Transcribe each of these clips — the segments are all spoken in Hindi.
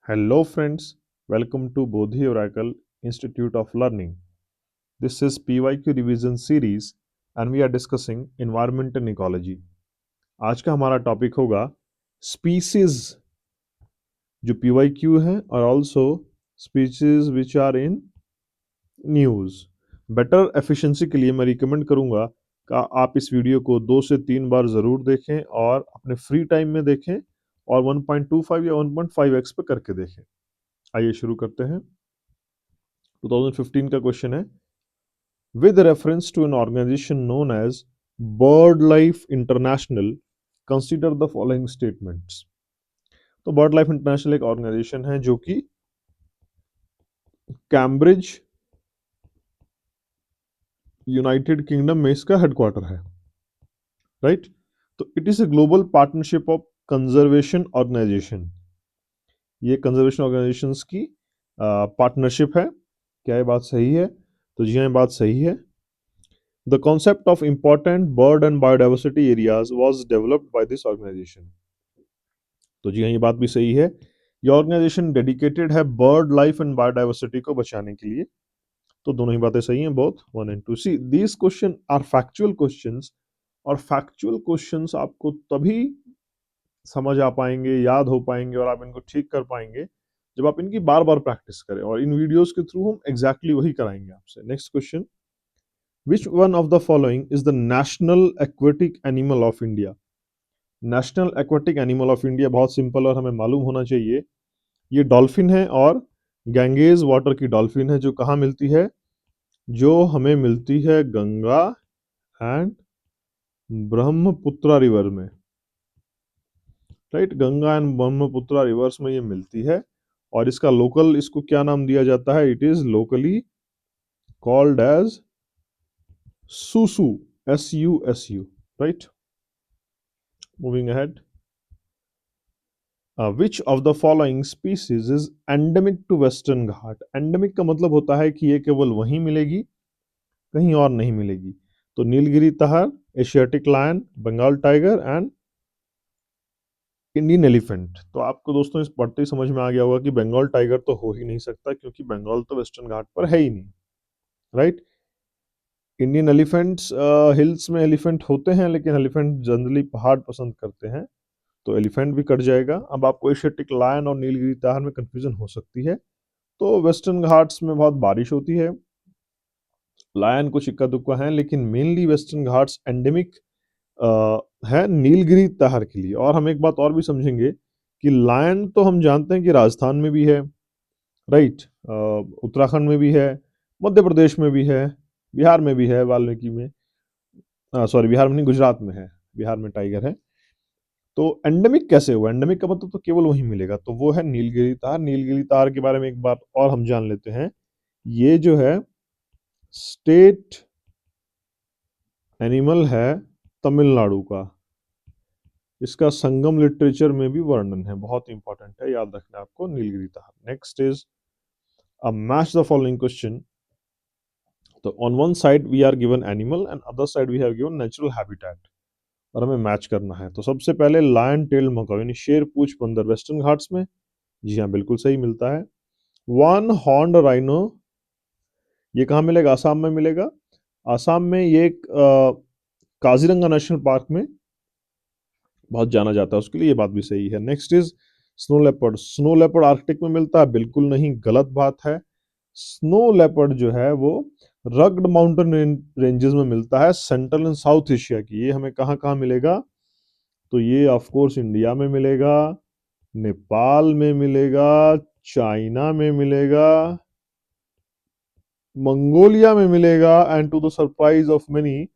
Hello, friends. Welcome to Bodhi Oracle Institute of Learning. This is PYQ revision series and we are discussing environment and ecology. आज का हमारा टॉपिक होगा स्पीसीज जो PYQ है और also species which are in news. Better efficiency के लिए मैं रिकमेंड करूंगा कि आप इस वीडियो को 2 से 3 बार ज़रूर देखें और अपने फ्री टाइम में देखें और 1.25 या 1.5x पे करके देखें। आइए शुरू करते हैं। 2015 का क्वेश्चन है, with reference to an organization known as BirdLife International, consider the following statements। तो बर्ड लाइफ इंटरनेशनल एक ऑर्गेनाइजेशन है जो कि कैम्ब्रिज यूनाइटेड किंगडम में इसका हेडक्वार्टर है, राइट। तो it is a global partnership of conservation organization. ये कंजर्वेशन ऑर्गेनाइजेशंस की पार्टनरशिप है। क्या ये बात सही है? तो जी हाँ, ये बात सही है। The concept of important bird and biodiversity areas was developed by this organization। तो जी हाँ, ये बात भी सही है। ये ऑर्गेनाइजेशन डेडिकेटेड है बर्ड लाइफ एंड बायोडाइवर्सिटी को बचाने के लिए। तो दोनों ही बातें सही हैं, both 1 and 2। See these question are factual questions और फैक्चुअल क्वेश्चंस आपको तभी समझ आ पाएंगे, याद हो पाएंगे और आप इनको ठीक कर पाएंगे जब आप इनकी बार बार प्रैक्टिस करें, और इन वीडियोस के थ्रू हम एग्जैक्टली वही कराएंगे आपसे। Next question, Which one of the following is the national aquatic animal of India? National aquatic animal of India बहुत सिंपल और हमें मालूम होना चाहिए। ये डॉल्फिन है और गैंगेज वाटर की डॉल्फिन है जो कहाँ मिलती है? जो हमें मिलती है गंगा एंड ब्रह्मपुत्रा रिवर में, right. Ganga and Brahmaputra reverse में ये मिलती है और इसका लोकल, इसको क्या नाम दिया जाता है? It is locally called as susu, SUSU, right? Moving ahead, which of the following species is endemic to Western Ghat? Endemic का मतलब होता है कि ये केवल वहीं मिलेगी, कहीं और नहीं मिलेगी। तो Nilgiri tahr, Asiatic lion, Bengal tiger and Indian elephant. तो आपको दोस्तों इस पढ़ते ही समझ में आ गया होगा कि बंगाल टाइगर तो हो ही नहीं सकता क्योंकि बंगाल तो वेस्टर्न घाट पर है ही नहीं, राइट। इंडियन एलिफेंट्स, हिल्स में एलिफेंट होते हैं लेकिन एलिफेंट जनरली पहाड़ पसंद करते हैं, तो एलिफेंट भी कट जाएगा। अब आपको एशियाटिक लायन और नीलगिरी तार में कंफ्यूजन हो सकती है। तो वेस्टर्न घाट्स में बहुत बारिश होती है, लायन कुछ इक्का दुक्का है, लेकिन मेनली वेस्टर्न घाट्स एंडेमिक है नीलगिरी तार के लिए। और हम एक बात और भी समझेंगे कि लायन तो हम जानते हैं कि राजस्थान में भी है, राइट, उत्तराखंड में भी है, मध्य प्रदेश में भी है, बिहार में भी है, वाल्मीकि में, सॉरी बिहार में नहीं, गुजरात में है, बिहार में टाइगर है। तो एंडेमिक कैसे हुआ? एंडेमिक का मतलब तो केवल वही मिलेगा, तो वो है नीलगिरी तार। नीलगिरी तार के बारे में एक बात और हम जान लेते हैं, ये जो है स्टेट एनिमल है तमिलनाडु का। इसका संगम लिटरेचर में भी वर्णन है, बहुत इंपॉर्टेंट है, याद रखना आपको Nilgiri tahr. Next is a match the following question. तो on one side we are given animal and other side we have given natural habitat, और हमें मैच करना है। तो सबसे पहले लायन टेल मकाओ यानी शेर पूंछ बंदर वेस्टर्न घाट्स में, जी हाँ बिल्कुल सही मिलता है। वन हॉर्न राइनो, ये कहाँ मिलेगा? आसाम में मिलेगा। आसाम में ये एक काजीरंगा नेशनल पार्क में बहुत जाना जाता है उसके लिए, ये बात भी सही है। Next is snow leopard. Snow leopard Arctic में मिलता है? बिल्कुल नहीं, गलत बात है। स्नो लेपर्ड जो है वो रग्ड माउंटेन रेंजेस में मिलता है, सेंट्रल एंड साउथ एशिया की। ये हमें कहाँ कहाँ मिलेगा? तो ये ऑफ कोर्स इंडिया में मिलेगा, नेपाल में मिलेगा, चाइना में मिलेगा, मंगोलिया में मिलेगा and to the surprise of many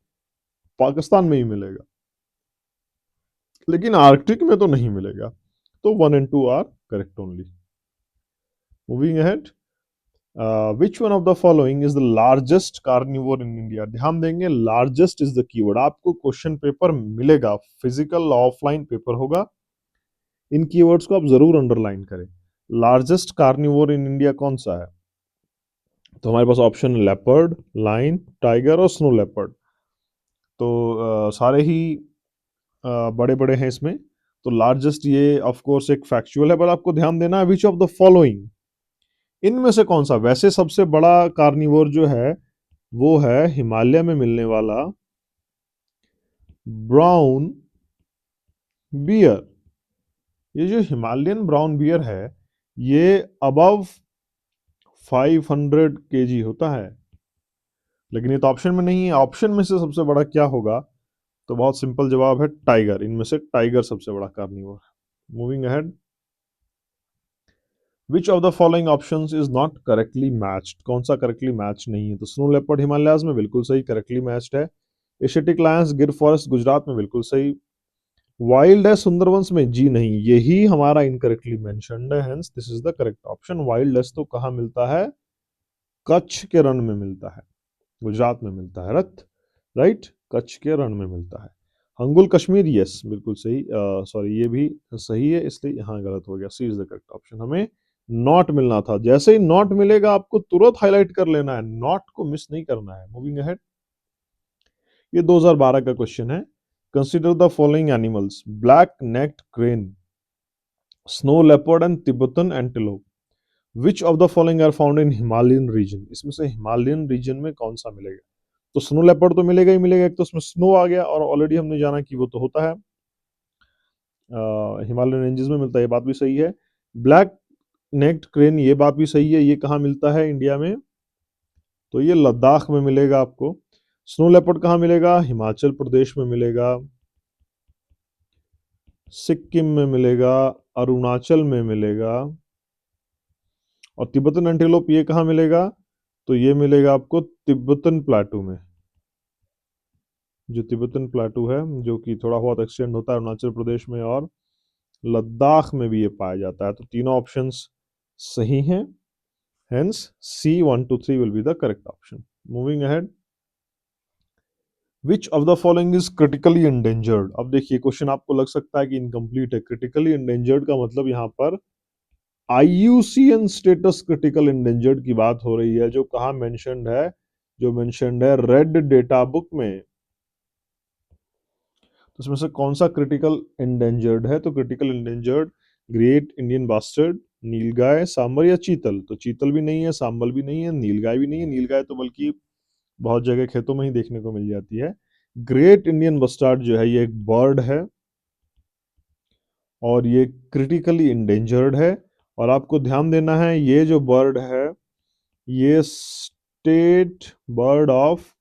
Pakistan में ही मिलेगा, लेकिन आर्कटिक में तो नहीं मिलेगा। तो 1 and 2 are correct only. Moving ahead, which one of the following is the largest carnivore in India? ध्यान देंगे, लार्जेस्ट इज द कीवर्ड। आपको क्वेश्चन पेपर मिलेगा, फिजिकल ऑफलाइन पेपर होगा, इन कीवर्ड्स को आप जरूर अंडरलाइन करें। लार्जेस्ट कार्निवोर इन इंडिया कौन सा है? तो हमारे पास ऑप्शन लेपर्ड, लाइन, टाइगर और स्नो लेपर्ड। तो सारे ही बड़े बड़े हैं इसमें। तो लार्जेस्ट ये ऑफ कोर्स एक फैक्चुअल है, पर आपको ध्यान देना है विच ऑफ द फॉलोइंग, इनमें से कौन सा। वैसे सबसे बड़ा कार्निवोर जो है वो है हिमालय में मिलने वाला ब्राउन बियर। ये जो हिमालयन ब्राउन बियर है ये अबव 500 केजी होता है, लेकिन ये तो ऑप्शन में नहीं है। ऑप्शन में से सबसे बड़ा क्या होगा, तो बहुत सिंपल जवाब है टाइगर। इनमें से टाइगर सबसे बड़ा कार्निवोर है। Moving ahead, which of the following options is not correctly matched, कौन सा करेक्टली मैच नहीं है। तो स्नो लेपर्ड हिमालयाज में बिल्कुल सही, करेक्टली मैच्ड है। एशियाटिक लायंस गिर फॉरेस्ट गुजरात में बिल्कुल सही। वाइल्ड है सुंदरबंस में, जी नहीं, यही हमारा इनकरेक्टली मेंशन्ड है, hence this is the correct option. Wild है तो कहाँ मिलता है, कच्छ के रण में मिलता है, गुजरात में मिलता है रथ, राइट, कच्छ के रण में मिलता है। हंगुल कश्मीर, यस बिल्कुल सही, सॉरी ये भी सही है, इसलिए यहाँ गलत हो गया। सी इज द करेक्ट ऑप्शन, हमें नॉट मिलना था। जैसे ही नॉट मिलेगा आपको तुरंत हाईलाइट कर लेना है, नॉट को मिस नहीं करना है। मूविंग अहेड, ये 2012 का क्वेश्चन है। Consider the following animals, black necked crane, snow leopard and Tibetan antelope, which of the following are found in Himalayan region, इसमें से हिमालयन रीजन में कौन सा मिलेगा। तो स्नो लेपर्ड तो मिलेगा ही मिलेगा, एक तो उसमें स्नो आ गया और ऑलरेडी हमने जाना कि वो तो होता है हिमालयन रेंजेस में मिलता है, ये बात भी सही है। ब्लैक नेक्ड क्रेन, ये बात भी सही है, ये कहाँ मिलता है इंडिया में, तो ये लद्दाख में मिलेगा आपको। स्नो लेपर्ड कहाँ मिलेगा, हिमाचल प्रदेश में मिलेगा, सिक्किम में मिलेगा, अरुणाचल में मिलेगा। और तिब्बतन एंटीलोप ये कहाँ मिलेगा, तो ये मिलेगा आपको तिब्बतन प्लाटू में। जो तिब्बतन प्लाटू है जो कि थोड़ा बहुत एक्सटेंड होता है अरुणाचल प्रदेश में और लद्दाख में भी ये पाया जाता है। तो तीनों ऑप्शंस सही हैं, hence C 1 2 3 will be the correct option. Moving ahead, which of the following is critically endangered. अब देखिए क्वेश्चन आपको लग सकता है कि इनकम्प्लीट है। क्रिटिकली इंडेंजर्ड का मतलब यहाँ पर IUCN स्टेटस क्रिटिकल इंडेंजर्ड की बात हो रही है, जो कहाँ मेंशन्ड है, जो मेंशन्ड है रेड डेटा बुक में। तो इसमें से कौन सा क्रिटिकल इंडेंजर्ड है, तो critical endangered great Indian bustard, nilgai, sambar या चीतल। तो चीतल भी नहीं है, सांबल भी नहीं है, नीलगाय भी नहीं है। नीलगाय तो बल्कि बहुत जगह खेतों में ही देखने को मिल जाती है। ग्रेट इंडियन बस्टार्ड जो है ये एक बर्ड है और ये क्रिटिकली इंडेंजर्ड है। और आपको ध्यान देना है ये जो बर्ड है ये स्टेट बर्ड ऑफ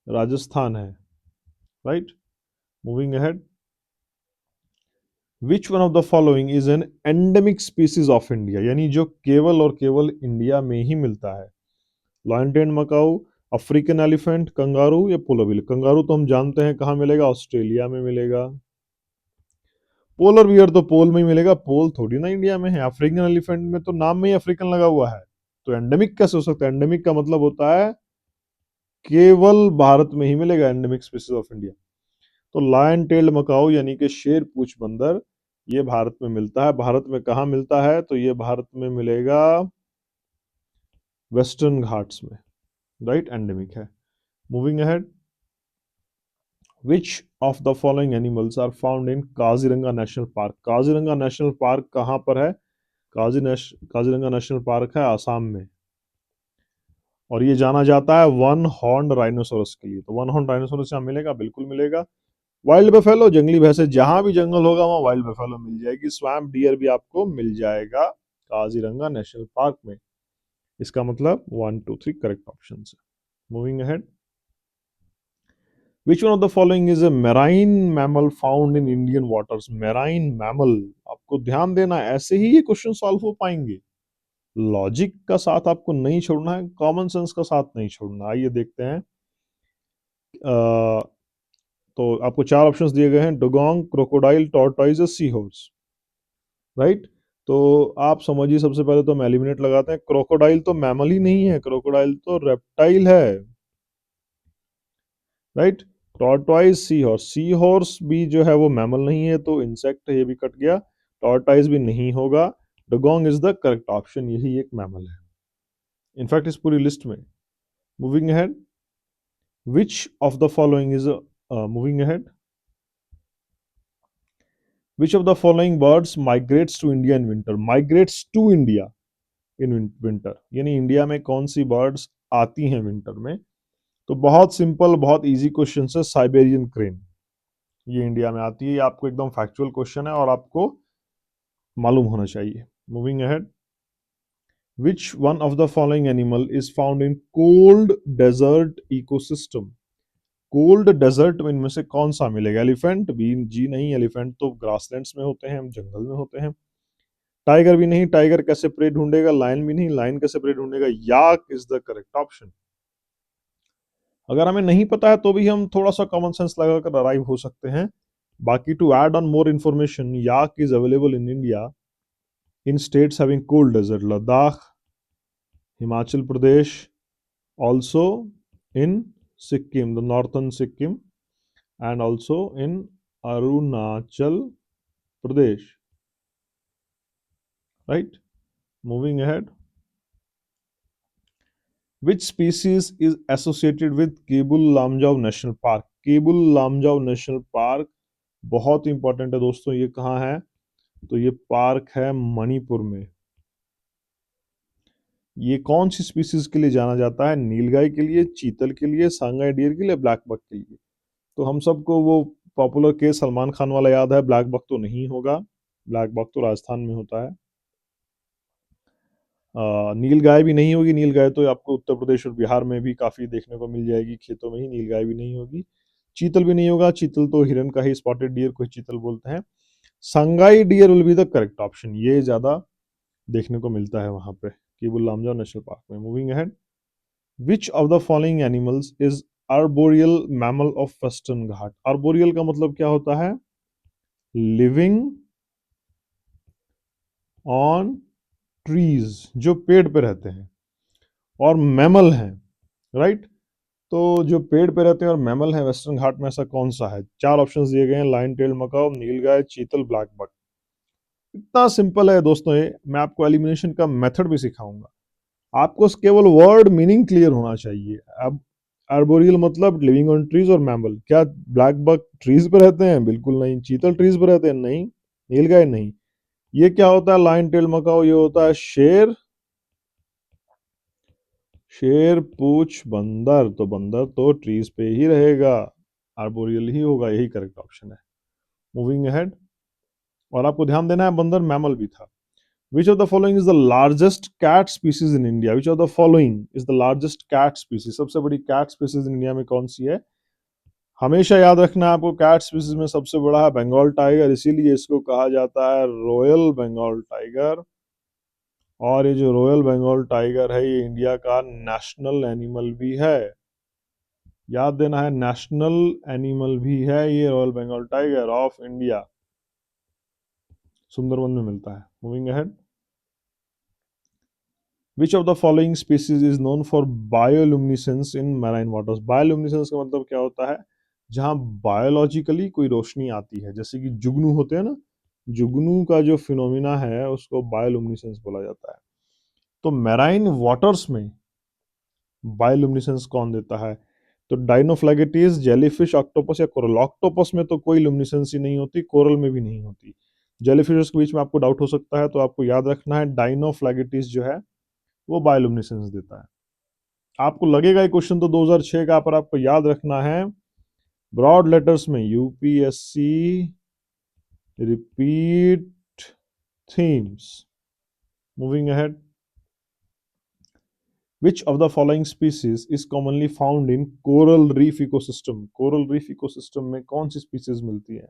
राजस्थान है, right. Moving ahead, which one of the following is an endemic species of India, यानी जो केवल और केवल इंडिया में ही मिलता है। लायन टेन मकाऊ, अफ्रीकन एलिफेंट, कंगारू या पोलर बियर। कंगारू तो हम जानते हैं कहाँ मिलेगा, ऑस्ट्रेलिया में मिलेगा। पोलर बियर तो पोल में ही मिलेगा, पोल थोड़ी ना इंडिया में है। अफ्रीकन एलिफेंट में तो नाम में ही अफ्रीकन लगा हुआ है, तो एंडेमिक कैसे हो सकता है। एंडेमिक का मतलब होता है केवल भारत में ही मिलेगा, एंडेमिक स्पीसीज ऑफ इंडिया। तो लायन टेल्ड मकाऊ यानी कि शेर पूछ बंदर, ये भारत में मिलता है। भारत में कहाँ मिलता है, तो ये भारत में मिलेगा वेस्टर्न घाट्स में, राइट, एंडेमिक है। Moving ahead, which of the following animals are found in Kaziranga national park. Kaziranga national park कहाँ पर है, काजीरंगा नेशनल पार्क है आसाम में, और ये जाना जाता है वन हॉर्न राइनोसोरस के लिए। तो वन हॉर्न राइनोसोरस यहाँ मिलेगा, बिल्कुल मिलेगा। वाइल्ड बफेलो, जंगली भैंसे, जहां भी जंगल होगा वहां वाइल्ड बफेलो मिल जाएगी। स्वैम्प डियर भी आपको मिल जाएगा काजीरंगा नेशनल पार्क में। इसका मतलब 1 2 3 करेक्ट ऑप्शन है। Moving ahead, which one of the following is a marine mammal found in Indian waters. Marine mammal, आपको ध्यान देना, ऐसे ही ये क्वेश्चन सॉल्व हो पाएंगे। लॉजिक का साथ आपको नहीं छोड़ना है, कॉमन सेंस का साथ नहीं छोड़ना। आइए देखते हैं। तो आपको चार ऑप्शंस दिए गए हैं, dugong, crocodile, tortoise, sea horse, right. तो आप समझिए, सबसे पहले तो हम एलिमिनेट लगाते हैं। क्रोकोडाइल तो मैमल ही नहीं है, क्रोकोडाइल तो रेप्टाइल है, राइट। टॉर्टोइज, सी हॉर्स भी जो है वो मैमल नहीं है, तो इंसेक्ट है, ये भी कट गया। टॉर्टोइज भी नहीं होगा। Dugong is the correct option, यही एक मैमल है इनफैक्ट इस पूरी लिस्ट में। Moving ahead, which of the following is moving ahead, which of the following birds migrates to India in winter, migrates to India in winter, यानी इंडिया में कौन सी बर्ड्स आती हैं विंटर में। तो बहुत सिंपल, बहुत इजी क्वेश्चन है, साइबेरियन क्रेन, ये इंडिया में आती है। ये आपको एकदम फैक्चुअल क्वेश्चन है और आपको मालूम होना चाहिए। Moving ahead, which one of the following animal is found in cold desert ecosystem, cold desert में इनमें से कौन सा मिलेगा? एलिफेंट भी जी नहीं, एलिफेंट तो ग्रासलैंड्स में होते हैं, जंगल में होते हैं। टाइगर भी नहीं, टाइगर कैसे प्रे ढूंढेगा? लायन भी नहीं, लायन कैसे प्रे ढूंढेगा? Yak is the correct option. अगर हमें नहीं पता है तो भी हम थोड़ा सा कॉमन सेंस लगाकर अराइव हो सकते हैं। बाकी to add on more information, yak is available in India in states having cold desert, Ladakh, Himachal Pradesh, also in Sikkim, the northern Sikkim, and also in Arunachal Pradesh. Right? Moving ahead. Which species is associated with Kebul Lamjau National Park? Kebul Lamjau National Park बहुत इंपॉर्टेंट है दोस्तों। ये कहाँ है? तो ये पार्क है मणिपुर में। ये कौन सी स्पीसीज के लिए जाना जाता है? नीलगाय के लिए, चीतल के लिए, सांगाई डियर के लिए, ब्लैक बक के लिए। तो हम सबको वो पॉपुलर केस सलमान खान वाला याद है, ब्लैक बक तो नहीं होगा, ब्लैक बक तो राजस्थान में होता है। नीलगाय भी नहीं होगी, नीलगाय तो आपको उत्तर प्रदेश और बिहार में भी काफी देखने को मिल जाएगी, खेतों में ही। नीलगाय भी नहीं होगी, चीतल भी नहीं होगा, चीतल तो हिरन का ही, स्पॉटेड डियर को चीतल बोलते हैं। Sangai deer will be the correct option, ये ज्यादा देखने को मिलता है वहां पे केबुल लामजाओ नेशनल पार्क में। Moving ahead, which of the following animals is arboreal mammal of western Ghat? Arboreal का मतलब क्या होता है? लिविंग ऑन ट्रीज, जो पेड़ पे रहते हैं और मैमल हैं, राइट। तो जो पेड़ पे रहते हैं और मैमल है वेस्टर्न घाट में, ऐसा कौन सा है? चार ऑप्शंस दिए गए हैं, लाइन टेल मकाओ, नीलगाय, चीतल, ब्लैक बक। इतना सिंपल है दोस्तों ये। मैं आपको एलिमिनेशन का मेथड भी सिखाऊंगा। आपको केवल वर्ड मीनिंग क्लियर होना चाहिए। अब आर्बोरियल मतलब लिविंग ऑन ट्रीज और मैमल, क्या ब्लैक बक ट्रीज पे रहते हैं? बिल्कुल नहीं। चीतल ट्रीज पे रहते हैं? नहीं। नीलगाय नहीं। ये क्या होता है? लाइन टेल मकाओ, ये होता है शेर, शेर पूछ बंदर, तो बंदर तो ट्रीज पे ही रहेगा, आर्बोरियल ही होगा, यही करेक्ट ऑप्शन है। मूविंग अहेड, और आपको ध्यान देना है बंदर मैमल भी था। Which of the following is the largest cat species in India? Which of the following is the largest cat species? सबसे बड़ी कैट स्पीसीज इन इंडिया में कौन सी है? हमेशा याद रखना है आपको, कैट स्पीसीज में सबसे बड़ा है बंगाल टाइगर, इसीलिए इसको कहा जाता है रॉयल बंगाल टाइगर। और ये जो रॉयल बंगाल टाइगर है, ये इंडिया का नेशनल एनिमल भी है। याद देना है, नेशनल एनिमल भी है ये royal Bengal tiger of India, Sundarban में मिलता है। Moving ahead, which of the following species is known for bioluminescence in marine waters? Bioluminescence का मतलब क्या होता है? जहां बायोलॉजिकली कोई रोशनी आती है, जैसे कि जुगनू होते हैं ना, जुगनू का जो फिनोमिना है उसको बायोलुमिनेसेंस बोला जाता है। तो मैराइन वाटर्स में बायोलुमिनेसेंस कौन देता है? तो डाइनोफ्लैगेटिस, जेलीफिश, ऑक्टोपस या कोरल। ऑक्टोपस में तो कोई लुमिनेसेंस ही नहीं होती, कोरल में भी नहीं होती। जेलीफिश के बीच में आपको डाउट हो सकता है, तो आपको याद रखना है डाइनोफ्लैगेटिस जो है वो बायोलुमिनेसेंस देता है। आपको लगेगा ये क्वेश्चन तो 2006 का, पर आपको याद रखना है ब्रॉड लेटर्स में, UPSC repeat themes. Moving ahead, which of the following species is commonly found in coral reef ecosystem? coral reef ecosystem में कौन सी स्पीसीज मिलती है?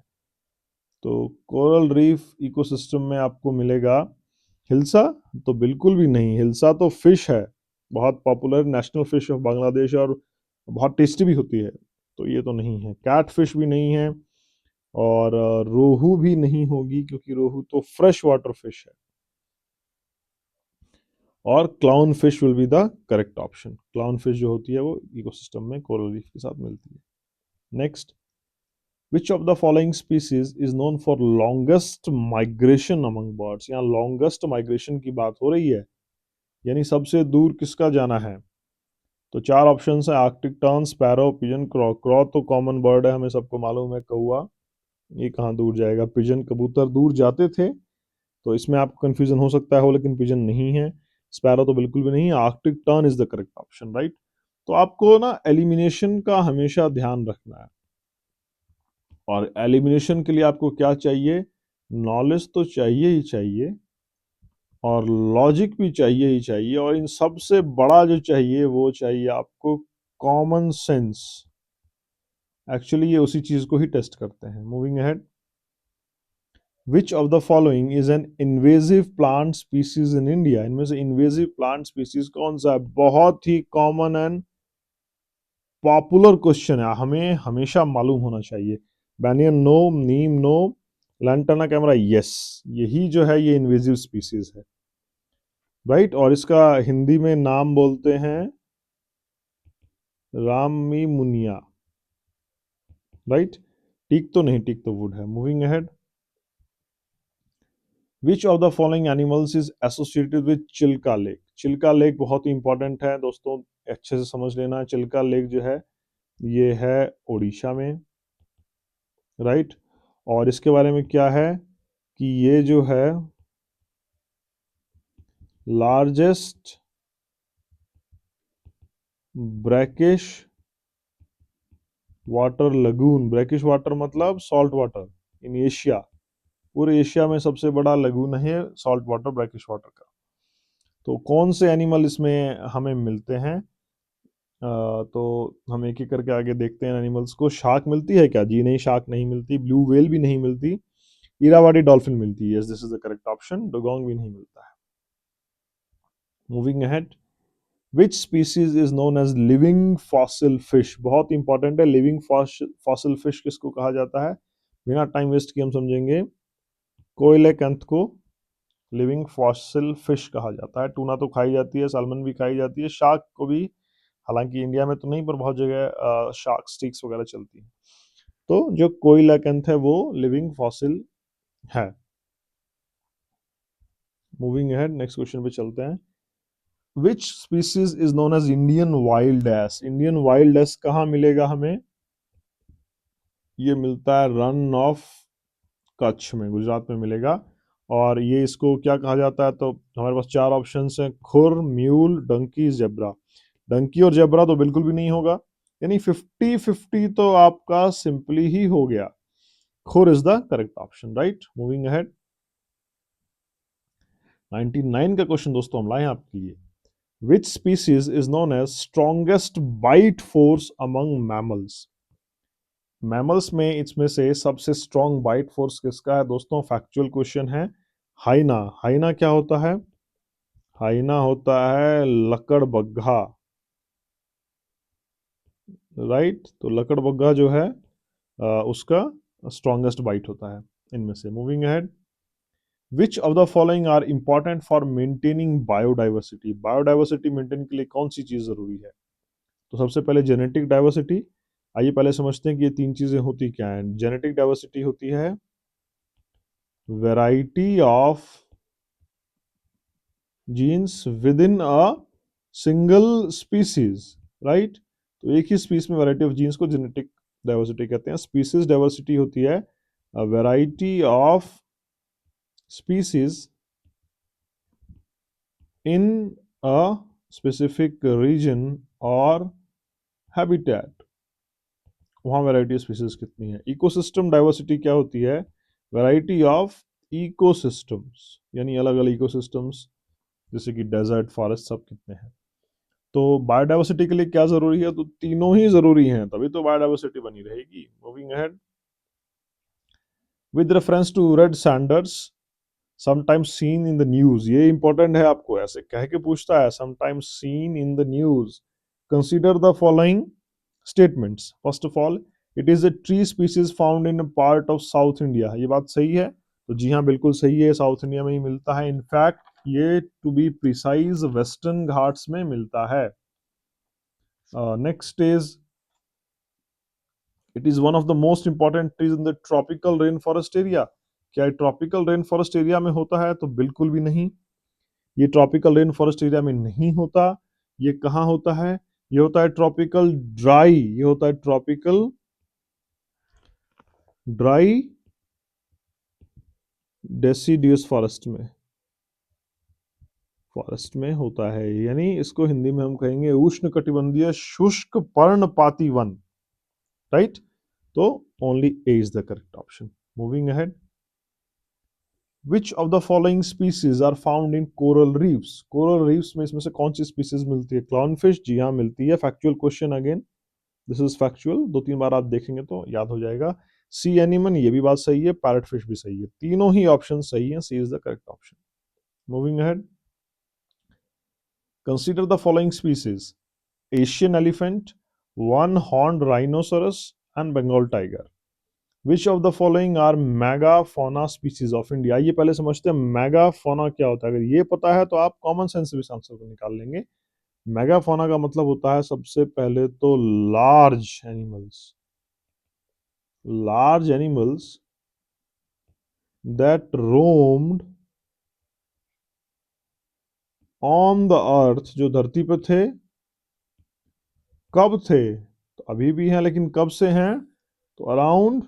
तो कोरल रीफ इकोसिस्टम में आपको मिलेगा हिल्सा, तो बिल्कुल भी नहीं। हिल्सा तो फिश है, बहुत popular national fish of Bangladesh, और बहुत टेस्टी भी होती है, तो ये तो नहीं है। कैट फिश भी नहीं है, और रोहू भी नहीं होगी, क्योंकि रोहू तो फ्रेश वाटर फिश है। और clown fish will be the correct option. Clown fish जो होती है वो इकोसिस्टम में कोरल रीफ के साथ मिलती है। Next, which of the following species is known for longest migration among birds? यहाँ लॉन्गेस्ट माइग्रेशन की बात हो रही है, यानी सबसे दूर किसका जाना है? तो चार ऑप्शन है, आर्कटिक टर्न, स्पैरो, पिजन, क्रॉ। क्रॉ तो कॉमन बर्ड है, हमें सबको मालूम है, कौआ। ये कहाँ दूर जाएगा? पिजन, कबूतर दूर जाते थे, तो इसमें आपको कंफ्यूजन हो सकता है हो, लेकिन पिजन नहीं है। स्पैरो तो बिल्कुल भी नहीं है। Arctic tern is the correct option, right. तो आपको ना एलिमिनेशन का हमेशा ध्यान रखना है, और एलिमिनेशन के लिए आपको क्या चाहिए? नॉलेज तो चाहिए ही चाहिए, और लॉजिक भी चाहिए ही चाहिए, और इन सबसे बड़ा जो चाहिए वो चाहिए आपको कॉमन सेंस। एक्चुअली ये उसी चीज को ही टेस्ट करते हैं। Moving ahead, which of the following is an invasive plant species in India? इनमें से इन्वेजिव प्लांट स्पीसीज कौन सा है? बहुत ही कॉमन एंड पॉपुलर क्वेश्चन है, हमें हमेशा मालूम होना चाहिए। बैनियन नो, नीम नो, लैंटाना कैमरा यस, यही जो है ये इन्वेजिव स्पीसीज है, राइट। और इसका हिंदी में नाम बोलते हैं रामी मुनिया, राइट। टीक तो नहीं, टीक तो वुड है। Moving ahead, which of the following animals is associated with Chilka lake? Chilka lake बहुत ही इंपॉर्टेंट है दोस्तों, अच्छे से समझ लेना। चिल्का लेक जो है ये है उड़ीसा में, राइट। और इसके बारे में क्या है कि ये जो है largest brackish water lagoon, brackish water मतलब सॉल्ट वाटर, इन एशिया, पूरे एशिया में सबसे बड़ा लगून है सॉल्ट वाटर, ब्रैकिश वाटर का। तो कौन से एनिमल इसमें हमें मिलते हैं? तो हम एक एक करके आगे देखते हैं एनिमल्स को। शार्क मिलती है क्या? जी नहीं, शार्क नहीं मिलती। ब्लू वेल भी नहीं मिलती। इरावाडी डॉल्फिन मिलती है, yes this is the correct option. Dugong भी नहीं मिलता है। Moving ahead, which species is known as living fossil fish? बहुत इंपॉर्टेंट है, लिविंग फॉसिल फिश किसको कहा जाता है? बिना टाइम वेस्ट किए हम समझेंगे। कोइलेकंथ को लिविंग फॉसिल फिश कहा जाता है। टूना तो खाई जाती है, सालमन भी खाई जाती है, शार्क को भी, हालांकि इंडिया में तो नहीं पर बहुत जगह शार्क स्टिक्स वगैरह चलती है। तो जो कोइलाकंथ है वो लिविंग फॉसिल है। मूविंग अहेड, नेक्स्ट क्वेश्चन पे चलते हैं। Which species is known as Indian wild ass? Indian wild ass कहाँ मिलेगा हमें? ये मिलता है रन ऑफ कच्छ में, गुजरात में मिलेगा। और ये इसको क्या कहा जाता है? तो हमारे पास चार ऑप्शन हैं, खुर, म्यूल, डंकी, जेब्रा। डंकी और जेब्रा तो बिल्कुल भी नहीं होगा, यानी 50-50 तो आपका सिंपली ही हो गया। Khur is the correct option, right. Moving ahead, 99 का क्वेश्चन दोस्तों हम लाए हैं आपके लिए। Which species is known as strongest bite force among mammals? Mammals में इसमें से सबसे स्ट्रॉन्ग बाइट फोर्स किसका है दोस्तों? फैक्चुअल क्वेश्चन है। हाइना। हाइना क्या होता है? हाइना होता है लकड़बग्घा, राइट। तो लकड़बग्घा जो है उसका स्ट्रॉन्गेस्ट बाइट होता है इनमें से। Moving ahead, which of the following are important for maintaining biodiversity? Biodiversity maintain के लिए कौन सी चीज जरूरी है? तो सबसे पहले जेनेटिक डाइवर्सिटी। आइए पहले समझते हैं कि ये तीन चीजें होती क्या है। जेनेटिक डाइवर्सिटी होती है variety of genes within a single species, right. तो एक ही स्पीस में वैरायटी ऑफ जीन्स को जेनेटिक डाइवर्सिटी कहते हैं। स्पीसीज डाइवर्सिटी होती है variety of species in a specific region और हैबिटेट, वहां वैरायटी ऑफ स्पीसीज कितनी है। इकोसिस्टम डाइवर्सिटी क्या होती है? वैरायटी ऑफ इकोसिस्टम्स, यानी अलग अलग इकोसिस्टम्स जैसे कि डेजर्ट, फॉरेस्ट, सब कितने हैं। तो बायोडाइवर्सिटी के लिए क्या जरूरी है? तो तीनों ही जरूरी हैं, तभी तो बायोडाइवर्सिटी बनी रहेगी। Moving ahead, with reference to red sanders sometimes seen in the news, ये इंपॉर्टेंट है, आपको ऐसे कह के पूछता है, sometimes seen in the news, consider the following statements. First of all, it is a tree species found in part of south India, ये बात सही है? तो जी हाँ, बिल्कुल सही है, साउथ इंडिया में ही मिलता है। इनफैक्ट ये to be precise western Ghats में मिलता है। Next is, it is one of the most important trees in the tropical rain forest area. क्या ट्रॉपिकल रेन फॉरेस्ट एरिया में होता है? तो बिल्कुल भी नहीं, ये ट्रॉपिकल रेन फॉरेस्ट एरिया में नहीं होता। ये कहाँ होता है? ये होता है ट्रॉपिकल ड्राई, ये होता है ट्रॉपिकल ड्राई डेसिडियस फॉरेस्ट में होता है, यानी इसको हिंदी में हम कहेंगे उष्णकटिबंधीय शुष्क पर्णपाती वन, राइट। तो only A is the correct option. Moving ahead, which of the following species are found in coral reefs? Coral reefs में इसमें से कौन सी स्पीसीज मिलती है? क्लाउनफिश, जी हाँ मिलती है। Factual question again, this is factual, दो तीन बार आप देखेंगे तो याद हो जाएगा। सी एनिमन, ये भी बात सही है। पैरट फिश भी सही है। तीनों ही ऑप्शन सही है, C is the correct option. Moving ahead, consider the following species: Asian elephant, one horn rhinoceros and Bengal tiger. Which of the following are megafauna species of India? ये पहले समझते हैं मेगाफोना क्या होता है। अगर ये पता है तो आप कॉमन सेंस से भी इस आंसर को निकाल लेंगे। मेगाफोना का मतलब होता है सबसे पहले तो large animals, large animals that roamed on the earth, जो धरती पे थे। कब थे? तो अभी भी हैं, लेकिन कब से हैं? तो around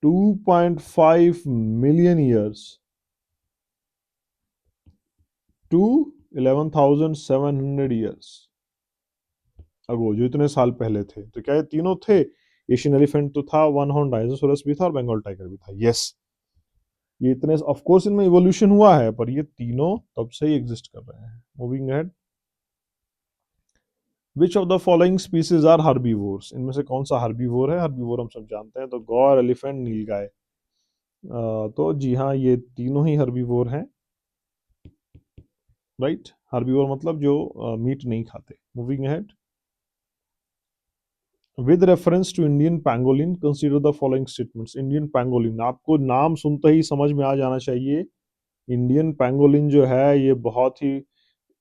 2.5 million years to 11,700 years ago, जो इतने साल पहले थे। तो क्या ये तीनों थे? एशियन एलिफेंट तो था, वन हॉर्न डायनासोरस भी था और बंगाल टाइगर भी था। यस, ये इतने ऑफ कोर्स इनमें इवोल्यूशन हुआ है, पर ये तीनों तब से ही एग्जिस्ट कर रहे हैं। Moving ahead, which of the following species are herbivores? इनमें से कौन सा हर्बीवोर है? हर्बीवोर हम सब जानते हैं, तो गौर, एलिफेंट, नीलगाय। तो जी हाँ, ये तीनों ही हर्बीवोर हैं, राइट। हर्बीवोर मतलब जो मीट नहीं खाते। Moving ahead, with reference to Indian pangolin consider the following statements. Indian pangolin, आपको नाम सुनते ही समझ में आ जाना चाहिए। इंडियन पैंगोलिन जो है ये बहुत ही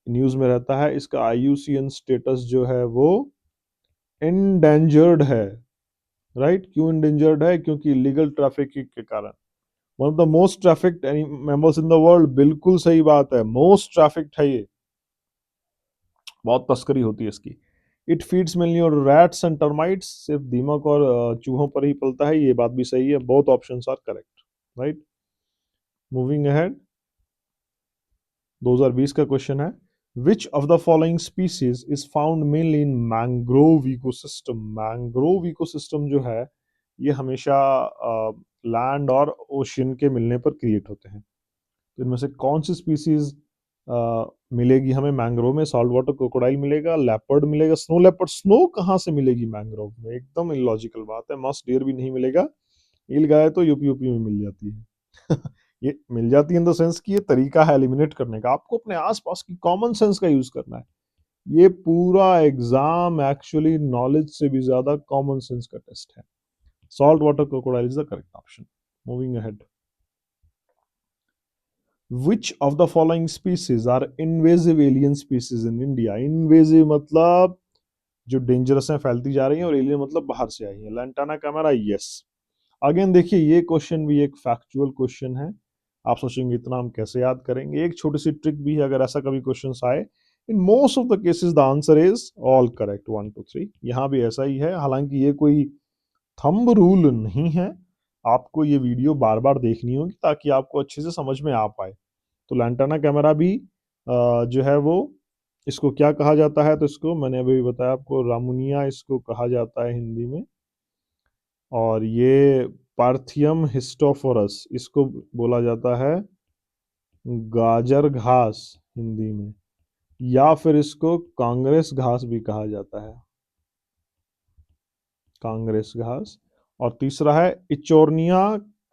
न्यूज में रहता है। इसका आईयूसीएन स्टेटस जो है वो एंडेंजर्ड है, राइट। क्यों इंडेंजर्ड है? क्योंकि इलीगल ट्रैफिकिंग के कारण। One of the most trafficked members in the world, बिल्कुल सही बात है, मोस्ट ट्रैफिक्ड है ये। बहुत तस्करी होती है इसकी। It feeds mainly on rats and termites, सिर्फ दीमक और चूहों पर ही पलता है, ये बात भी सही है। Both options are correct, right. Moving ahead, 2020 का क्वेश्चन है, which of the following species is found mainly in mangrove ecosystem? Mangrove ecosystem जो है ये हमेशा लैंड और ओशियन के मिलने पर क्रिएट होते हैं। तो इनमें से कौन सी स्पीसीज मिलेगी हमें मैंग्रोव में? सॉल्ट वाटर क्रोकोडाइल मिलेगा, लेपर्ड मिलेगा, स्नो लेपर्ड। स्नो कहाँ से मिलेगी मैंग्रोव में? एकदम इलॉजिकल बात है। मस्ट डियर भी नहीं मिलेगा। ईल गाय तो यूपी यूपी में मिल जाती है। ये मिल जाती है इन द सेंस कि ये तरीका है एलिमिनेट करने का, आपको अपने आसपास की कॉमन सेंस का यूज करना है। ये पूरा एग्जाम एक्चुअली नॉलेज से भी ज्यादा कॉमन सेंस का टेस्ट है। Salt water crocodile is the correct option. Moving ahead, which of the following species are invasive alien species in India? Invasive मतलब जो डेंजरस है, फैलती जा रही है, और एलियन मतलब बाहर से आई है। Lantana camera, yes. अगेन देखिए, ये क्वेश्चन भी एक फैक्चुअल क्वेश्चन है। आप सोचेंगे इतना हम कैसे याद करेंगे? एक छोटी सी ट्रिक भी है, अगर ऐसा कभी क्वेश्चन आए, in most of the cases the answer is all correct, 1 2 3। यहाँ भी ऐसा ही है, हालांकि ये कोई थंब रूल नहीं है। आपको ये वीडियो बार बार देखनी होगी ताकि आपको अच्छे से समझ में आ पाए। तो लैंटाना कैमरा भी जो है वो, इसको क्या कहा जाता है? तो इसको मैंने अभी बताया आपको, रामुनिया इसको कहा जाता है हिंदी में। और ये पार्थियम हिस्टोफोरस, इसको बोला जाता है गाजर घास हिंदी में, या फिर इसको कांग्रेस घास भी कहा जाता है, कांग्रेस घास। और तीसरा है इचोर्निया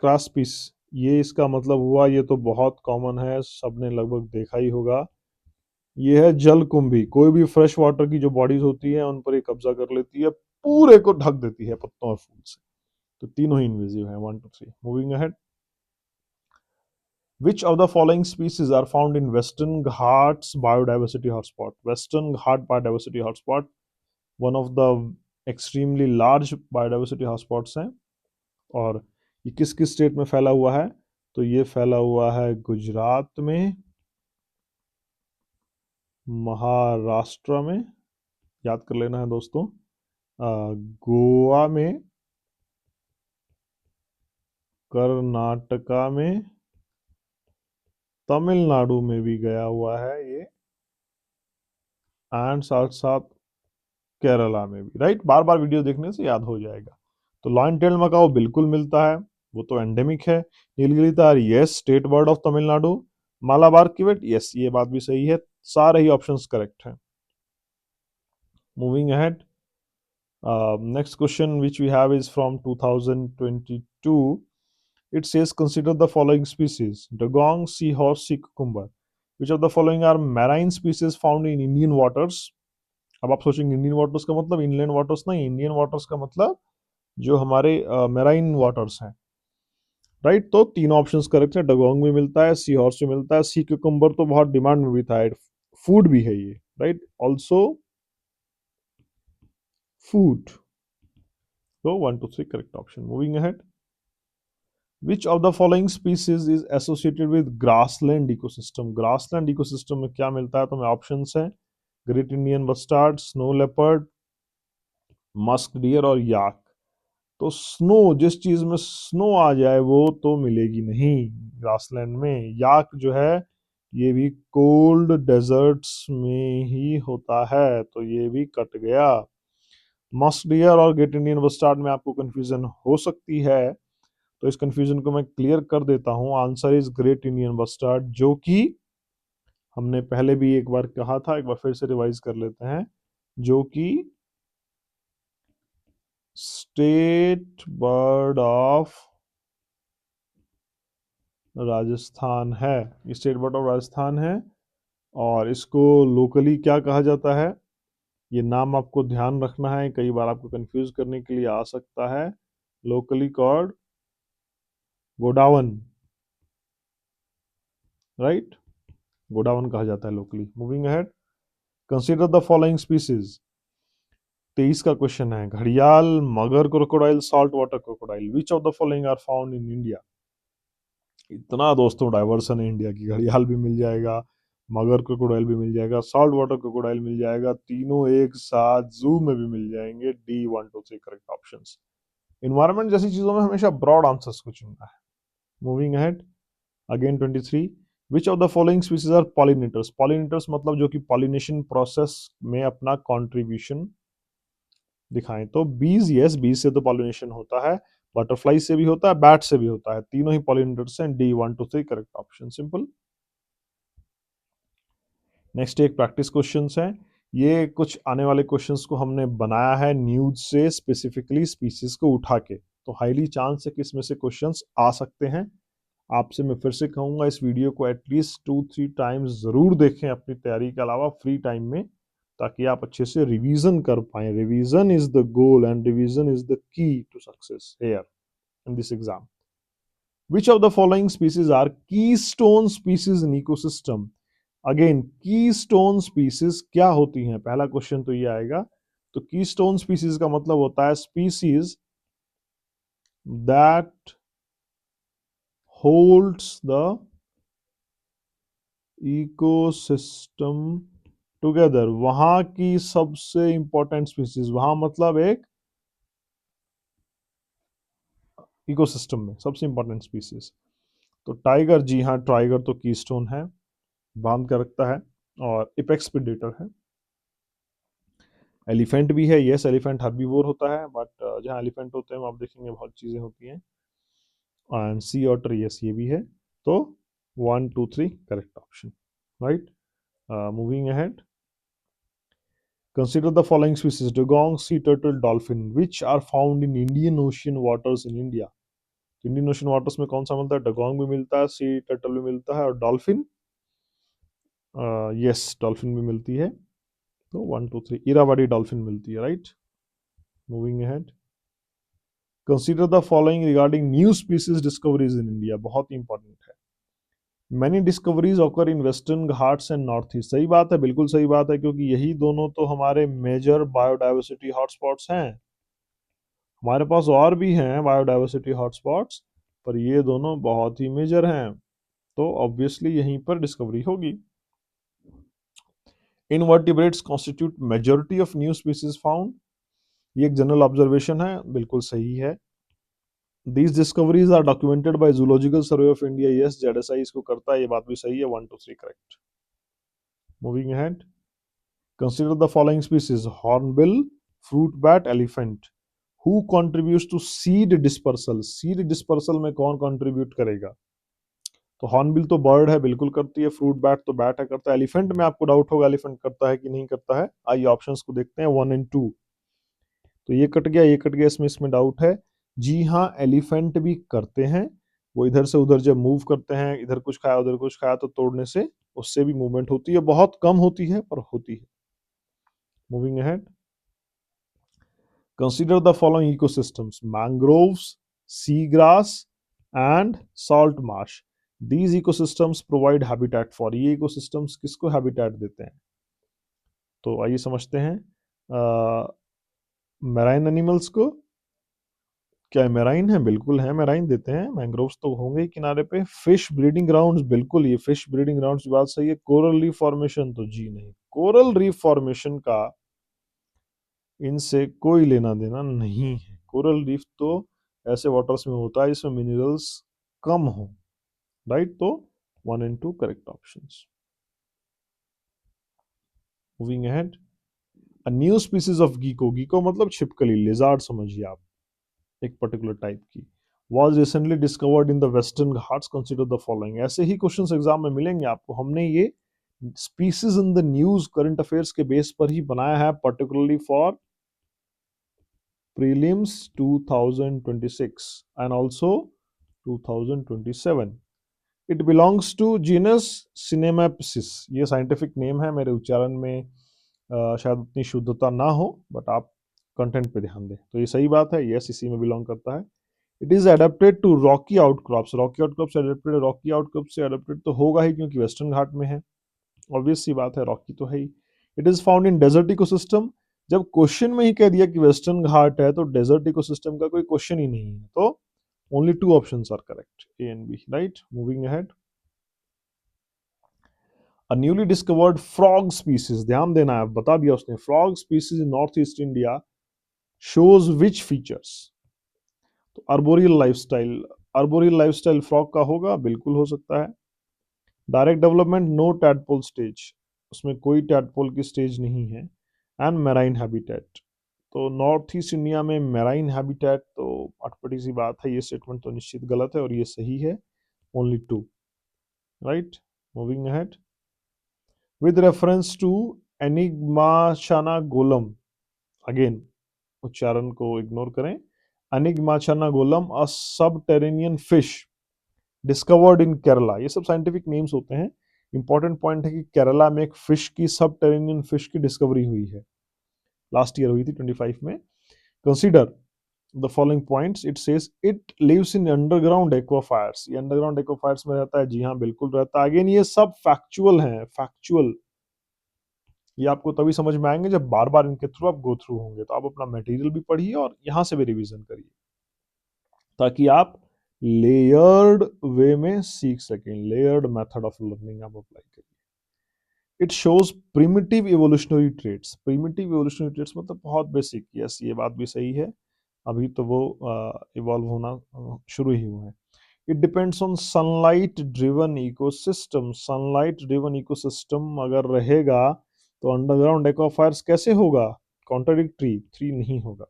क्रास्पिस। ये इसका मतलब हुआ, ये तो बहुत कॉमन है, सबने लगभग देखा ही होगा। ये है जल कुंभी। कोई भी फ्रेश वाटर की जो बॉडीज होती है उन पर ये कब्जा कर लेती है, पूरे को ढक देती है पत्तों और फूल से। तो तीनों ही इन्वेजिव है, 1 2 3। Moving ahead, which of the following species are found in Western Ghats biodiversity hotspot? Western Ghat biodiversity hotspot, one of the extremely large biodiversity hotspots हैं। और ये किस किस स्टेट में फैला हुआ है? तो ये फैला हुआ है गुजरात में, महाराष्ट्र में, याद कर लेना है दोस्तों, गोवा में, कर्नाटका में, तमिलनाडु में भी गया हुआ है ये, एंड साथ साथ केरला में भी, राइट। बार बार वीडियो देखने से याद हो जाएगा। तो लॉयन टेल मकाओ बिल्कुल मिलता है, वो तो एंडेमिक है। Nilgiri tahr, yes, state bird of Tamil Nadu. Malabar civet, yes, ये बात भी सही है, सारे ही ऑप्शंस करेक्ट हैं। Moving ahead, next question which we have is from 2022. It says consider the following species: dugong, seahorse, sea cucumber. Which of the following are marine species found in Indian waters? अब आप सोचेंगे इंडियन वाटर्स का मतलब इनलैंड वाटर्स नहीं, इंडियन वाटर्स का मतलब जो हमारे मैराइन वाटर्स हैं, राइट। तो तीनों ऑप्शंस करेक्ट है। डगोंग भी मिलता है, सी हॉर्स भी मिलता है, सी क्यूकम्बर तो बहुत डिमांड में भी था, फूड भी है ये, राइट, ऑल्सो फूड। तो 1 2 3 correct option. Moving ahead, which of the following species is associated with grassland ecosystem? Grassland ecosystem में क्या मिलता है? तो मैं ऑप्शंस है great Indian bustard, snow leopard, musk deer और याक। तो स्नो, जिस चीज में स्नो आ जाए वो तो मिलेगी नहीं ग्रासलैंड में। याक जो है ये भी कोल्ड डेजर्ट्स में ही होता है, तो ये भी कट गया। मस्क डियर और ग्रेट इंडियन बस्टार्ड में आपको कंफ्यूजन हो सकती है, तो इस कंफ्यूजन को मैं क्लियर कर देता हूं। Answer is great Indian bustard, जो कि हमने पहले भी एक बार कहा था, एक बार फिर से रिवाइज कर लेते हैं, जो कि स्टेट बर्ड ऑफ राजस्थान है। ये स्टेट बर्ड ऑफ राजस्थान है, और इसको लोकली क्या कहा जाता है, ये नाम आपको ध्यान रखना है, कई बार आपको कंफ्यूज करने के लिए आ सकता है। लोकली कॉल्ड गोडावन, राइट, गोडावन कहा जाता है locally. Moving ahead, consider the following species. 23 का क्वेश्चन है, घड़ियाल, mugger crocodile, salt water crocodile, which of the following are found in India? इतना दोस्तों डाइवर्सन है इंडिया की, घड़ियाल भी मिल जाएगा, मगर क्रोकोडाइल भी मिल जाएगा, सॉल्ट वाटर क्रोकोडाइल मिल जाएगा, तीनों एक साथ जू में भी मिल जाएंगे। D 1 2 3 correct options. इन्वायरमेंट जैसी चीजों में हमेशा ब्रॉड आंसर्स को चुनना है। Moving ahead, again 23, which of the following species are pollinators? Pollinators मतलब जो कि पॉलिनेशन प्रोसेस में अपना कॉन्ट्रीब्यूशन दिखाएं। तो बीज, यस, बीज से तो पॉलिनेशन होता है, बटरफ्लाई से भी होता है, बैट से भी होता है, तीनों ही पॉलिनेटर्स हैं। D 1 2 3 correct option, simple. Next एक प्रैक्टिस क्वेश्चंस है, ये कुछ आने वाले क्वेश्चंस को हमने बनाया है न्यूज से स्पेसिफिकली स्पीसीज को उठा के, तो हाईली चांस है कि इसमें से क्वेश्चंस आ सकते हैं। आपसे मैं फिर से कहूंगा इस वीडियो को एटलीस्ट 2 3 टाइम्स जरूर देखें अपनी तैयारी के अलावा फ्री टाइम में, ताकि आप अच्छे से रिवीजन कर पाए। Revision is the goal and revision is the key to success here in this exam. Which of the following species are keystone species in ecosystem? Again keystone species क्या होती हैं, पहला क्वेश्चन तो ये आएगा। तो कीस्टोन स्पीसीज का मतलब होता है species that holds the ecosystem together. वहां की सबसे इंपॉर्टेंट स्पीसीज, वहां मतलब एक इकोसिस्टम में सबसे इंपॉर्टेंट स्पीसीज। तो टाइगर, जी हाँ, टाइगर तो कीस्टोन है, बांध कर रखता है, और इपेक्स प्रेडेटर है। एलिफेंट भी है, यस, एलिफेंट हर्बीवोर होता है, बट जहाँ एलिफेंट होते हैं आप देखेंगे बहुत चीजें होती हैं। एंड सी ऑटर, यस, ये भी है। तो 1 2 3 correct option, right. Moving ahead, consider the following species: dugong, sea turtle, dolphin, which are found in Indian Ocean waters in India. Indian ocean waters में कौन सा मिलता है? डगोंग भी मिलता है, सी टर्टल भी मिलता है, और डॉल्फिन, यस, डॉल्फिन भी मिलती है। तो 1 2 3 इरावाडी डॉल्फिन मिलती है, right. Moving ahead, consider the following regarding new species discoveries in India, बहुत ही इंपॉर्टेंट है। Many discoveries occur in western Ghats and north east, सही बात है, बिल्कुल सही बात है, क्योंकि यही दोनों तो हमारे मेजर बायोडाइवर्सिटी हॉटस्पॉट्स हैं। हमारे पास और भी हैं बायोडाइवर्सिटी हॉटस्पॉट्स, पर ये दोनों बहुत ही मेजर हैं, तो ऑब्वियसली यहीं पर डिस्कवरी होगी। Invertebrates constitute majority of new species found, ये एक जनरल ऑब्जर्वेशन है, बिल्कुल सही है। These discoveries are documented by Zoological Survey of India. Yes, JSI इसको करता है, ये बात भी सही है. 1 2 3 correct. Moving ahead. Consider the following species: hornbill, fruit bat, elephant. Who contributes to seed dispersal? Seed dispersal में कौन contribute करेगा? तो हॉर्नबिल तो बर्ड है, बिल्कुल करती है. फ्रूट बैट तो बैट है, करता है. एलिफेंट में आपको डाउट होगा एलिफेंट करता है कि नहीं करता है. आइए ऑप्शंस को देखते हैं 1 एंड 2. तो ये कट गया, ये कट गया, इसमें डाउट है. जी हाँ, एलिफेंट भी करते हैं. वो इधर से उधर जब मूव करते हैं, इधर कुछ खाया उधर कुछ खाया, तो तोड़ने से उससे भी मूवमेंट होती है. बहुत कम होती है पर होती है. Moving ahead. Consider the following ecosystems: mangroves, sea grass and salt Marsh. These ecosystems provide habitat for. ये इकोसिस्टम्स किसको हैबिटेट देते हैं? तो आइए समझते हैं. मैराइन एनिमल्स को. क्या मैराइन है? बिल्कुल है, मैराइन देते हैं. मैंग्रोव्स तो होंगे ही किनारे पे. फिश ब्रीडिंग ग्राउंड्स, बिल्कुल ये फिश ब्रीडिंग ग्राउंड्स की बात सही है. कोरल रीफ फॉर्मेशन तो जी नहीं. कोरल रीफ फॉर्मेशन का इनसे कोई लेना देना नहीं है. कोरल रीफ तो ऐसे वाटर्स में होता है जिसमें मिनरल्स कम हो. राइट. तो 1 and 2 correct options. Moving ahead. A new species of gecko. Gecko मतलब छिपकली, लिजार्ड समझिए आप, एक पर्टिकुलर टाइप की. was recently discovered in the western Ghats. consider the following. ऐसे ही क्वेश्चंस एग्जाम में मिलेंगे आपको. हमने ये species in the news current affairs के बेस पर ही बनाया है, particularly for prelims 2026 and also 2027. It belongs to genus Cnemaspis. ये साइंटिफिक नेम है, मेरे उच्चारण में शायद उतनी शुद्धता ना हो, बट आप कंटेंट पे ध्यान दें. तो ये सही बात है. यस, इसी में बिलोंग करता है. It is adapted to rocky outcrops. Rocky outcrops adapted. Rocky outcrop से एडेप्टेड तो होगा ही, क्योंकि वेस्टर्न घाट में है. ऑब्वियस सी बात है, रॉकी तो है ही. It is found in desert ecosystem. जब क्वेश्चन में ही कह दिया कि वेस्टर्न घाट है, तो डेजर्ट इकोसिस्टम का कोई क्वेश्चन ही नहीं है. तो only 2 options are correct, A and B. Right. Moving ahead. A newly discovered frog species. ध्यान देना है, बता दिया उसने. frog species in north east India shows which features? तो arboreal lifestyle. arboreal lifestyle frog का होगा, बिल्कुल हो सकता है. Direct development, no tadpole stage. उसमें कोई टैडपोल की स्टेज नहीं है. And marine habitat. तो नॉर्थ ईस्ट इंडिया में मैराइन हैबिटेट तो अटपटी सी बात है. ये स्टेटमेंट तो निश्चित गलत है और ये सही है. Only 2. Right. Moving ahead. with reference to Enigmachaena again उच्चारण को इग्नोर करें. Enigmachaena a subterranean fish discovered in Kerala. ये सब साइंटिफिक नेम्स होते हैं. इंपॉर्टेंट पॉइंट है कि केरला में एक फिश की, सबटेरेनियन फिश की डिस्कवरी हुई है. लास्ट ईयर हुई थी 25 में. Consider the following points. It says it lives in underground aquifers. ये अंडरग्राउंड एक्वाफायर्स में रहता है. जी हाँ, बिल्कुल रहता है. अगेन ये सब फैक्चुअल हैं, फैक्चुअल. ये आपको तभी समझ में आएंगे जब बार बार इनके थ्रू आप गो थ्रू होंगे. तो आप अपना मटेरियल भी पढ़िए और यहाँ से भी रिवीजन करिए, ताकि आप लेयर्ड वे में सीख सकें. लेयर्ड मेथड ऑफ लर्निंग आप अप्लाई करिए. It shows primitive evolutionary traits. Primitive evolutionary traits मतलब बहुत बेसिक. यस, ये बात भी सही है. अभी तो वो इवॉल्व होना शुरू ही हुआ है. It depends on sunlight driven ecosystem. Sunlight driven ecosystem अगर रहेगा तो अंडरग्राउंड एक्वाफायर्स कैसे होगा? कॉन्ट्राडिक्टरी. 3 नहीं होगा.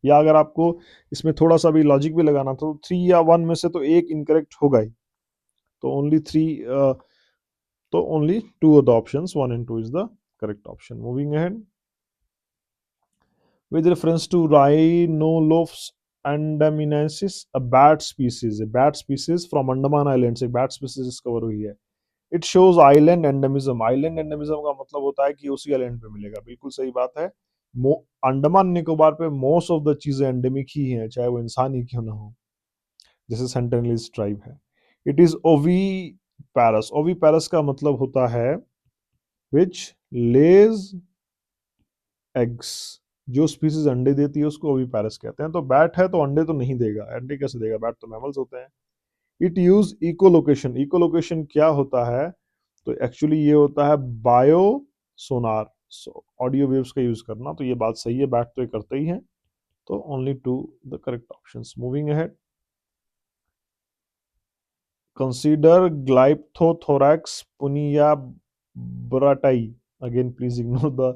या अगर आपको इसमें थोड़ा सा भी लॉजिक भी लगाना तो 3 या 1 में से तो एक इनकरेक्ट होगा ही. तो ओनली 3, तो only 2 of the options 1 and 2 is the correct option. Moving ahead. with reference to Rhinolophus andaminensis, a bat species. A bat species from Andaman Islands. एक bat species discover हुई है. It shows island endemism. Island endemism का मतलब होता है कि उसी आइलैंड पे मिलेगा. बिल्कुल सही बात है. अंडमान निकोबार पे मोस्ट ऑफ द चीजें एंडेमिक ही हैं, चाहे वो इंसान ही क्यों ना हो. जैसे सेंटिनलीज ट्राइब है. इट इज ओवी पैरस. ओवी पैरस का मतलब होता है विच लेज एग्स. जो स्पीसीज अंडे देती है उसको ओवी पैरस कहते हैं. तो बैट है तो अंडे तो नहीं देगा. अंडे कैसे देगा? बैट तो मैमल्स होते हैं. It use echolocation. इकोलोकेशन क्या होता है? तो एक्चुअली ये होता है बायो सोनार, ऑडियो वेव्स का यूज करना. तो ये बात सही है, बैट तो ये करते ही है. तो only two the correct options. Moving ahead, consider Glyptothorax puneabratai. Again, please ignore the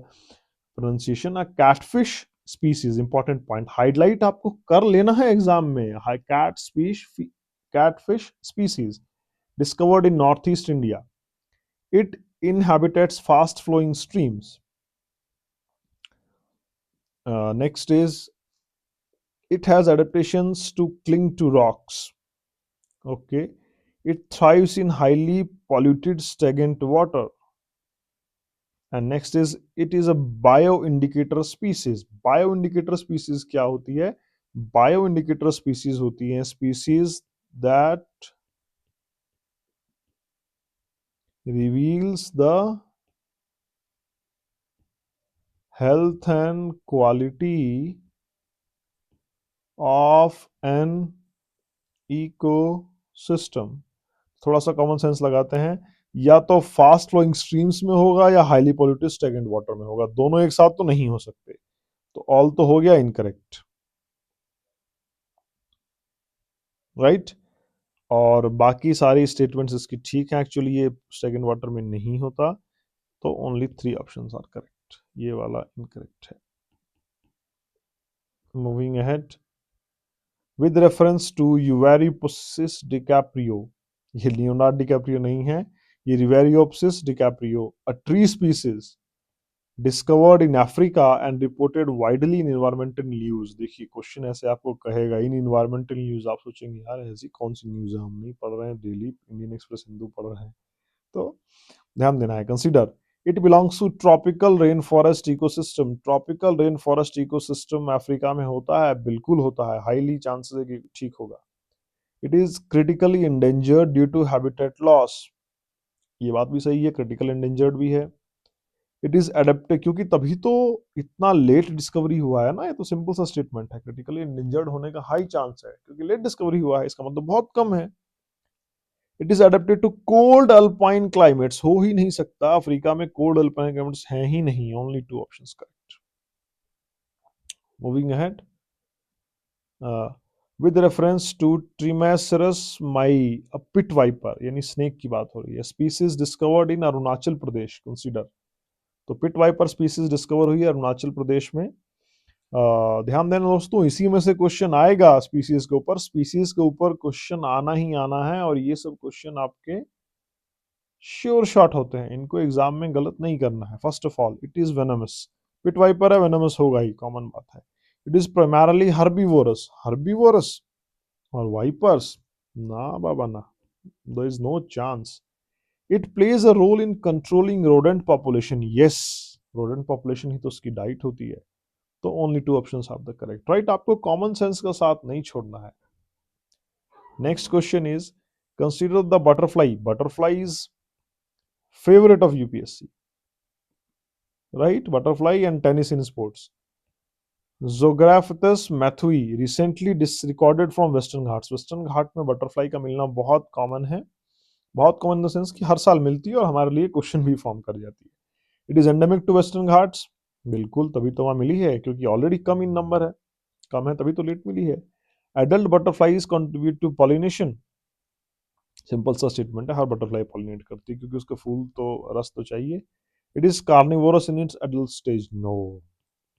pronunciation. A catfish species, important point, highlight आपको कर लेना है एग्जाम में. Catfish species discovered in northeast India. It inhabits fast flowing streams. Next is, it has adaptations to cling to rocks. Okay. It thrives in highly polluted stagnant water. And next is, it is a bioindicator species. Bioindicator species क्या होती है? Bioindicator species होती है species that reveals the health and quality of an ecosystem. थोड़ा सा कॉमन सेंस लगाते हैं, या तो फास्ट फ्लोइंग स्ट्रीम्स में होगा या हाईली पॉल्यूटेड स्टेगनेंट वाटर में होगा. दोनों एक साथ तो नहीं हो सकते. तो ऑल तो हो गया इनकरेक्ट, राइट. और बाकी सारी स्टेटमेंट्स इसकी ठीक है. एक्चुअली ये स्टेगनेंट वाटर में नहीं होता. तो ओनली 3 ऑप्शंस आर करेक्ट. ये वाला इनकरेक्ट है. Moving ahead, with reference to Uvariopsis DiCaprio. ये लियोनार्डो डिकैप्रियो नहीं है, ये Uvariopsis DiCaprio, a tree species discovered in Africa and reported widely in environmental news. देखिए क्वेश्चन ऐसे आपको कहेगा इन एनवायरमेंटल न्यूज, आप सोचेंगे यार ऐसी कौन सी न्यूज है, हम नहीं पढ़ रहे हैं, डेली इंडियन एक्सप्रेस, हिंदू पढ़ रहे हैं. तो ध्यान देना है. Consider it belongs to tropical rain forest ecosystem. Tropical rain forest ecosystem Africa में होता है, बिल्कुल होता है, हाईली चांसेस है कि ठीक होगा. It is critically endangered due to habitat loss. ये बात भी सही है, क्रिटिकल इंडेंजर्ड भी है. इट इज एडेप्टेड, क्योंकि तभी तो इतना लेट डिस्कवरी हुआ है ना. ये तो सिंपल सा स्टेटमेंट है. क्रिटिकली इंडेंजर्ड होने का हाई चांस है क्योंकि लेट डिस्कवरी हुआ है, इसका मतलब बहुत कम है. It is adapted to cold alpine climates. हो ही नहीं सकता, अफ्रीका में कोल्ड अल्पाइन क्लाइमेट्स हैं ही नहीं. Only 2 options correct. Moving ahead, with reference to Trimeresurus माई, अ पिट वाइपर, यानी स्नेक की बात हो रही है. Species discovered in Arunachal Pradesh. Consider, तो पिट वाइपर स्पीसीज डिस्कवर हुई है अरुणाचल प्रदेश में. ध्यान देना दोस्तों, इसी में से क्वेश्चन आएगा स्पीसीज के ऊपर. स्पीसीज के ऊपर क्वेश्चन आना ही आना है, और ये सब क्वेश्चन आपके श्योर शॉट होते हैं. इनको एग्जाम में गलत नहीं करना है. First of all, it is venomous. Pit viper है, वेनमस होगा ही, कॉमन बात है. It is primarily herbivorous. Herbivorous और वाइपर्स, ना बाबा ना, there is no chance. It plays a role in controlling rodent population. Yes, rodent population ही तो उसकी डाइट होती है. तो only 2 options are the correct, right. आपको कॉमन सेंस का साथ नहीं छोड़ना है. Next question is, consider the butterfly. Butterfly is favourite of UPSC, right. Butterfly and tennis in sports. Zographetus mathewi recently recorded from western Ghats. Western Ghat में बटरफ्लाई का मिलना बहुत कॉमन है. बहुत कॉमन इन द सेंस कि हर साल मिलती है और हमारे लिए क्वेश्चन भी फॉर्म कर जाती है. It is endemic to Western Ghats. बिल्कुल, तभी तो वहां मिली है, क्योंकि ऑलरेडी कम इन नंबर है, कम है तभी तो लेट मिली है. Adult butterflies contribute to pollination. Simple सा स्टेटमेंट है, हर बटरफ्लाई पॉलिनेट करती है क्योंकि उसके फूल तो, रस तो चाहिए. It is carnivorous in its adult stage. No,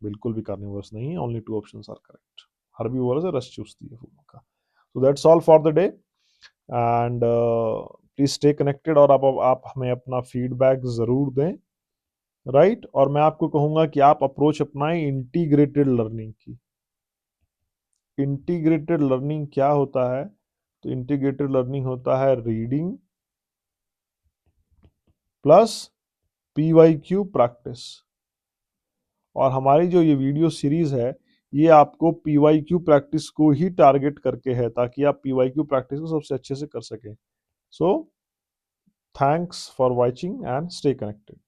बिल्कुल भी कार्निवोरस नहीं है. Only 2 options are correct. Herbivorous है, रस चूसती है फूलों का. So that's all for the day, and please stay connected. और आप हमें अपना फीडबैक जरूर दें, राइट. और मैं आपको कहूंगा कि आप अप्रोच अपनाएं इंटीग्रेटेड लर्निंग की. इंटीग्रेटेड लर्निंग क्या होता है? तो इंटीग्रेटेड लर्निंग होता है रीडिंग प्लस पीवाईक्यू प्रैक्टिस. और हमारी जो ये वीडियो सीरीज है, ये आपको पीवाईक्यू प्रैक्टिस को ही टारगेट करके है, ताकि आप पीवाईक्यू प्रैक्टिस को सबसे अच्छे से कर सकें. So thanks for watching and stay connected.